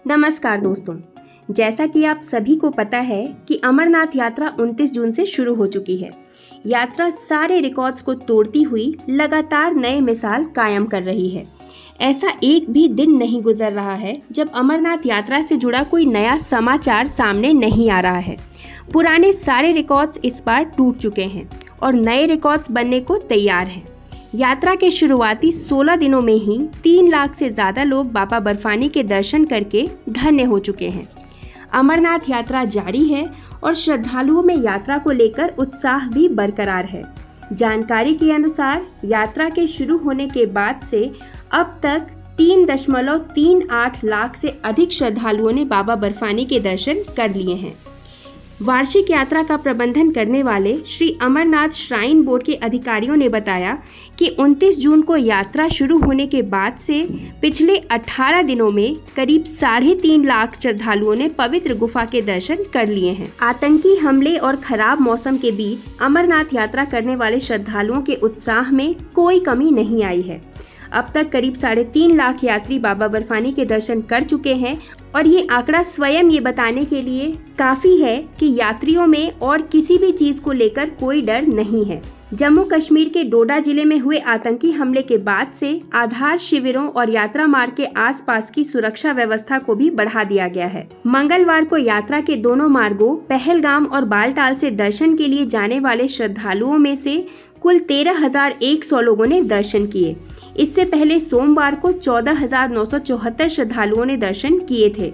नमस्कार दोस्तों, जैसा कि आप सभी को पता है कि अमरनाथ यात्रा 29 जून से शुरू हो चुकी है। यात्रा सारे रिकॉर्ड्स को तोड़ती हुई लगातार नए मिसाल कायम कर रही है। ऐसा एक भी दिन नहीं गुजर रहा है जब अमरनाथ यात्रा से जुड़ा कोई नया समाचार सामने नहीं आ रहा है। पुराने सारे रिकॉर्ड्स इस बार टूट चुके हैं और नए रिकॉर्ड्स बनने को तैयार हैं। यात्रा के शुरुआती 16 दिनों में ही 3 लाख से ज़्यादा लोग बाबा बर्फानी के दर्शन करके धन्य हो चुके हैं। अमरनाथ यात्रा जारी है और श्रद्धालुओं में यात्रा को लेकर उत्साह भी बरकरार है। जानकारी के अनुसार यात्रा के शुरू होने के बाद से अब तक 3.38 लाख से अधिक श्रद्धालुओं ने बाबा बर्फानी के दर्शन कर लिए हैं। वार्षिक यात्रा का प्रबंधन करने वाले श्री अमरनाथ श्राइन बोर्ड के अधिकारियों ने बताया कि 29 जून को यात्रा शुरू होने के बाद से पिछले 18 दिनों में करीब 3.5 लाख श्रद्धालुओं ने पवित्र गुफा के दर्शन कर लिए हैं। आतंकी हमले और खराब मौसम के बीच अमरनाथ यात्रा करने वाले श्रद्धालुओं के उत्साह में कोई कमी नहीं आई है। अब तक करीब 3.5 लाख यात्री बाबा बर्फानी के दर्शन कर चुके हैं और ये आंकड़ा स्वयं ये बताने के लिए काफी है कि यात्रियों में और किसी भी चीज को लेकर कोई डर नहीं है। जम्मू कश्मीर के डोडा जिले में हुए आतंकी हमले के बाद से आधार शिविरों और यात्रा मार्ग के आसपास की सुरक्षा व्यवस्था को भी बढ़ा दिया गया है। मंगलवार को यात्रा के दोनों मार्गों पहलगाम और बालटाल से दर्शन के लिए जाने वाले श्रद्धालुओं में से कुल 13,100 लोगों ने दर्शन किए। इससे पहले सोमवार को 14,974 श्रद्धालुओं ने दर्शन किए थे।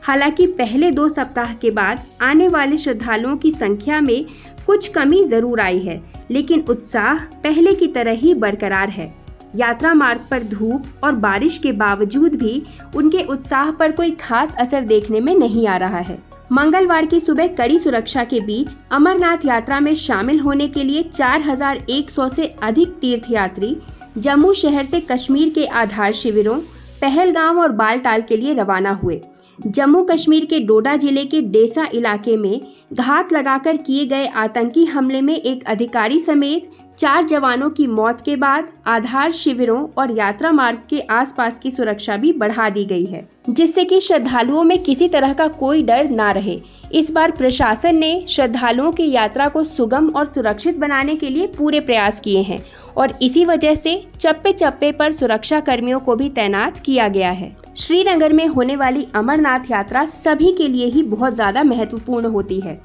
हालांकि पहले 2 सप्ताह के बाद आने वाले श्रद्धालुओं की संख्या में कुछ कमी जरूर आई है, लेकिन उत्साह पहले की तरह ही बरकरार है। यात्रा मार्ग पर धूप और बारिश के बावजूद भी उनके उत्साह पर कोई खास असर देखने में नहीं आ रहा है। मंगलवार की सुबह कड़ी सुरक्षा के बीच अमरनाथ यात्रा में शामिल होने के लिए 4,100 से अधिक तीर्थयात्री जम्मू शहर से कश्मीर के आधार शिविरों पहलगाम और बालटाल के लिए रवाना हुए। जम्मू कश्मीर के डोडा जिले के डेसा इलाके में घात लगाकर किए गए आतंकी हमले में एक अधिकारी समेत 4 जवानों की मौत के बाद आधार शिविरों और यात्रा मार्ग के आसपास की सुरक्षा भी बढ़ा दी गई है, जिससे कि श्रद्धालुओं में किसी तरह का कोई डर ना रहे। इस बार प्रशासन ने श्रद्धालुओं की यात्रा को सुगम और सुरक्षित बनाने के लिए पूरे प्रयास किए हैं और इसी वजह से चप्पे चप्पे पर सुरक्षा कर्मियों को भी तैनात किया गया है। श्रीनगर में होने वाली अमरनाथ यात्रा सभी के लिए ही बहुत ज़्यादा महत्वपूर्ण होती है।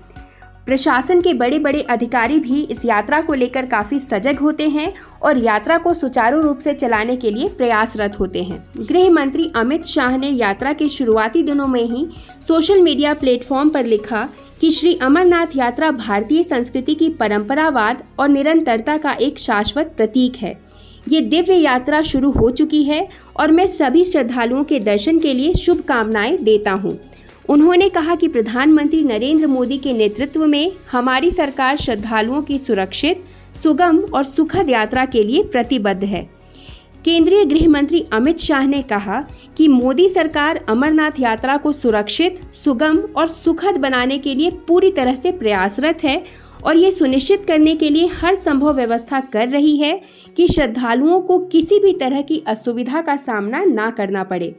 प्रशासन के बड़े बड़े अधिकारी भी इस यात्रा को लेकर काफ़ी सजग होते हैं और यात्रा को सुचारू रूप से चलाने के लिए प्रयासरत होते हैं। गृह मंत्री अमित शाह ने यात्रा के शुरुआती दिनों में ही सोशल मीडिया प्लेटफॉर्म पर लिखा कि श्री अमरनाथ यात्रा भारतीय संस्कृति की परंपरावाद और निरंतरता का एक शाश्वत प्रतीक है। ये दिव्य यात्रा शुरू हो चुकी है और मैं सभी श्रद्धालुओं के दर्शन के लिए शुभकामनाएं देता हूँ। उन्होंने कहा कि प्रधानमंत्री नरेंद्र मोदी के नेतृत्व में हमारी सरकार श्रद्धालुओं की सुरक्षित, सुगम और सुखद यात्रा के लिए प्रतिबद्ध है। केंद्रीय गृह मंत्री अमित शाह ने कहा कि मोदी सरकार अमरनाथ यात्रा को सुरक्षित, सुगम और सुखद बनाने के लिए पूरी तरह से प्रयासरत है और ये सुनिश्चित करने के लिए हर संभव व्यवस्था कर रही है कि श्रद्धालुओं को किसी भी तरह की असुविधा का सामना ना करना पड़े।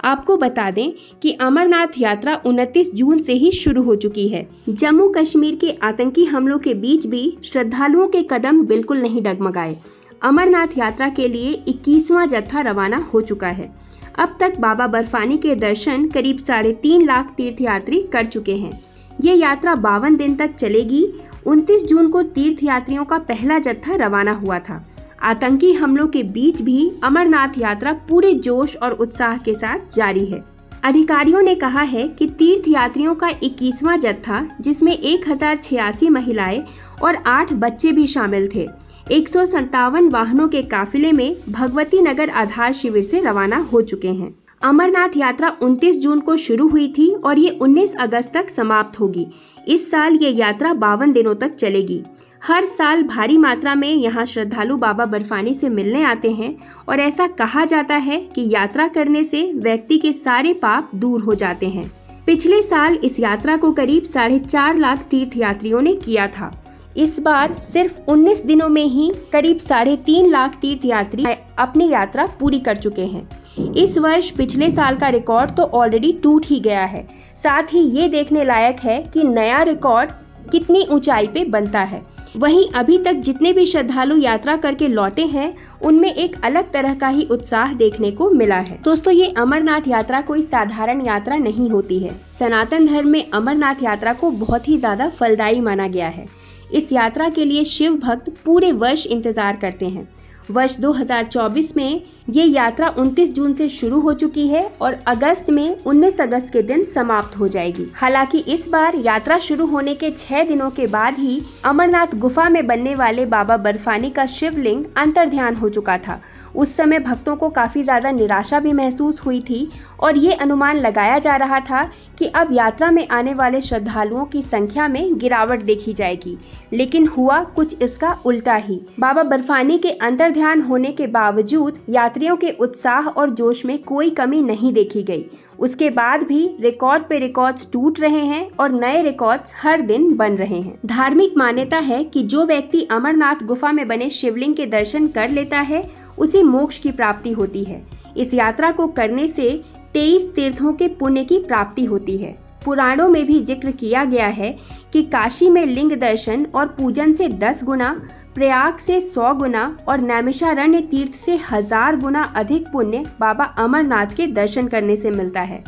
आपको बता दें कि अमरनाथ यात्रा 29 जून से ही शुरू हो चुकी है। जम्मू कश्मीर के आतंकी हमलों के बीच भी श्रद्धालुओं के कदम बिल्कुल नहीं डगमगाए। अमरनाथ यात्रा के लिए 21वां जत्था रवाना हो चुका है। अब तक बाबा बर्फानी के दर्शन करीब 3.5 लाख तीर्थयात्री कर चुके हैं। ये यात्रा 52 दिन तक चलेगी। 29 जून को तीर्थयात्रियों का पहला जत्था रवाना हुआ था। आतंकी हमलों के बीच भी अमरनाथ यात्रा पूरे जोश और उत्साह के साथ जारी है। अधिकारियों ने कहा है कि तीर्थयात्रियों का 21वां जत्था, जिसमें 1086 महिलाएं और 8 बच्चे भी शामिल थे, 157 वाहनों के काफिले में भगवती नगर आधार शिविर से रवाना हो चुके हैं। अमरनाथ यात्रा 29 जून को शुरू हुई थी और ये 19 अगस्त तक समाप्त होगी। इस साल ये यात्रा 52 दिनों तक चलेगी। हर साल भारी मात्रा में यहाँ श्रद्धालु बाबा बर्फानी से मिलने आते हैं और ऐसा कहा जाता है कि यात्रा करने से व्यक्ति के सारे पाप दूर हो जाते हैं। पिछले साल इस यात्रा को करीब 4.5 लाख तीर्थयात्रियों ने किया था। इस बार सिर्फ 19 दिनों में ही करीब 3.5 लाख तीर्थयात्री अपनी यात्रा पूरी कर चुके हैं। इस वर्ष पिछले साल का रिकॉर्ड तो ऑलरेडी टूट ही गया है। साथ ही ये देखने लायक है कि नया रिकॉर्ड कितनी ऊंचाई पे बनता है। वहीं अभी तक जितने भी श्रद्धालु यात्रा करके लौटे हैं उनमें एक अलग तरह का ही उत्साह देखने को मिला है। दोस्तों, ये अमरनाथ यात्रा कोई साधारण यात्रा नहीं होती है। सनातन धर्म में अमरनाथ यात्रा को बहुत ही ज्यादा फलदायी माना गया है। इस यात्रा के लिए शिव भक्त पूरे वर्ष इंतजार करते हैं। वर्ष 2024 में ये यात्रा 29 जून से शुरू हो चुकी है और अगस्त में 19 अगस्त के दिन समाप्त हो जाएगी। हालांकि इस बार यात्रा शुरू होने के 6 दिनों के बाद ही अमरनाथ गुफा में बनने वाले बाबा बर्फानी का शिवलिंग अंतर्ध्यान हो चुका था। उस समय भक्तों को काफ़ी ज़्यादा निराशा भी महसूस हुई थी और ये अनुमान लगाया जा रहा था कि अब यात्रा में आने वाले श्रद्धालुओं की संख्या में गिरावट देखी जाएगी, लेकिन हुआ कुछ इसका उल्टा ही। बाबा बर्फानी के अंतर्ध्यान होने के बावजूद यात्रियों के उत्साह और जोश में कोई कमी नहीं देखी गई। उसके बाद भी रिकॉर्ड पे रिकॉर्ड्स टूट रहे हैं और नए रिकॉर्ड्स हर दिन बन रहे हैं। धार्मिक मान्यता है कि जो व्यक्ति अमरनाथ गुफा में बने शिवलिंग के दर्शन कर लेता है उसे मोक्ष की प्राप्ति होती है। इस यात्रा को करने से 23 तीर्थों के पुण्य की प्राप्ति होती है। पुराणों में भी जिक्र किया गया है कि काशी में लिंग दर्शन और पूजन से 10 गुना, प्रयाग से 100 गुना और नैमिषारण्य तीर्थ से 1000 गुना अधिक पुण्य बाबा अमरनाथ के दर्शन करने से मिलता है।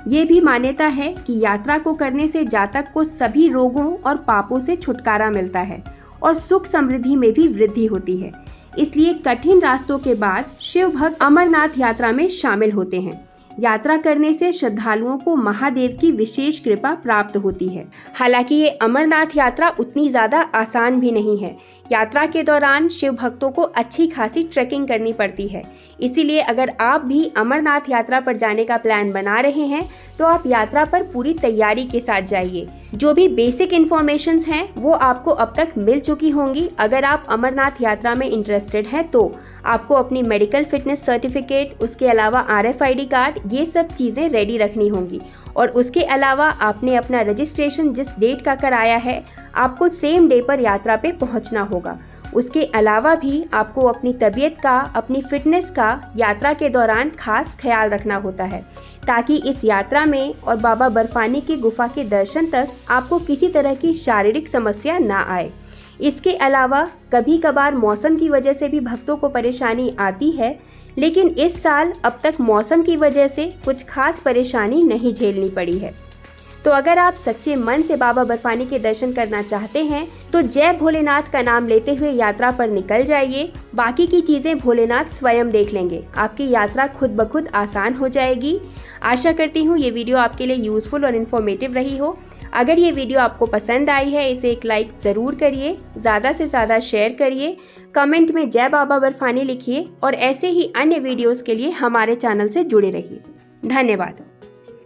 ये भी मान्यता है कि यात्रा को करने से जातक को सभी रोगों और पापों से छुटकारा मिलता है और सुख समृद्धि में भी वृद्धि होती है। इसलिए कठिन रास्तों के बाद शिव भक्त अमरनाथ यात्रा में शामिल होते हैं। यात्रा करने से श्रद्धालुओं को महादेव की विशेष कृपा प्राप्त होती है। हालांकि ये अमरनाथ यात्रा उतनी ज़्यादा आसान भी नहीं है। यात्रा के दौरान शिव भक्तों को अच्छी खासी ट्रैकिंग करनी पड़ती है। इसीलिए अगर आप भी अमरनाथ यात्रा पर जाने का प्लान बना रहे हैं तो आप यात्रा पर पूरी तैयारी के साथ जाइए। जो भी बेसिक इन्फॉर्मेशंस हैं वो आपको अब तक मिल चुकी होंगी। अगर आप अमरनाथ यात्रा में इंटरेस्टेड हैं तो आपको अपनी मेडिकल फिटनेस सर्टिफिकेट, उसके अलावा RFID कार्ड, ये सब चीज़ें रेडी रखनी होंगी। और उसके अलावा आपने अपना रजिस्ट्रेशन जिस डेट का कराया है आपको सेम डे पर यात्रा पे पहुंचना होगा। उसके अलावा भी आपको अपनी तबीयत का, अपनी फिटनेस का यात्रा के दौरान खास ख्याल रखना होता है ताकि इस यात्रा में और बाबा बर्फानी की गुफा के दर्शन तक आपको किसी तरह की शारीरिक समस्या ना आए। इसके अलावा कभी कभार मौसम की वजह से भी भक्तों को परेशानी आती है, लेकिन इस साल अब तक मौसम की वजह से कुछ खास परेशानी नहीं झेलनी पड़ी है। तो अगर आप सच्चे मन से बाबा बर्फानी के दर्शन करना चाहते हैं तो जय भोलेनाथ का नाम लेते हुए यात्रा पर निकल जाइए। बाकी की चीज़ें भोलेनाथ स्वयं देख लेंगे। आपकी यात्रा खुद ब खुद आसान हो जाएगी। आशा करती हूँ ये वीडियो आपके लिए यूज़फुल और इन्फॉर्मेटिव रही हो। अगर ये वीडियो आपको पसंद आई है इसे एक लाइक ज़रूर करिए, ज़्यादा से ज़्यादा शेयर करिए, कमेंट में जय बाबा बर्फानी लिखिए और ऐसे ही अन्य वीडियोज़ के लिए हमारे चैनल से जुड़े रहिए। धन्यवाद।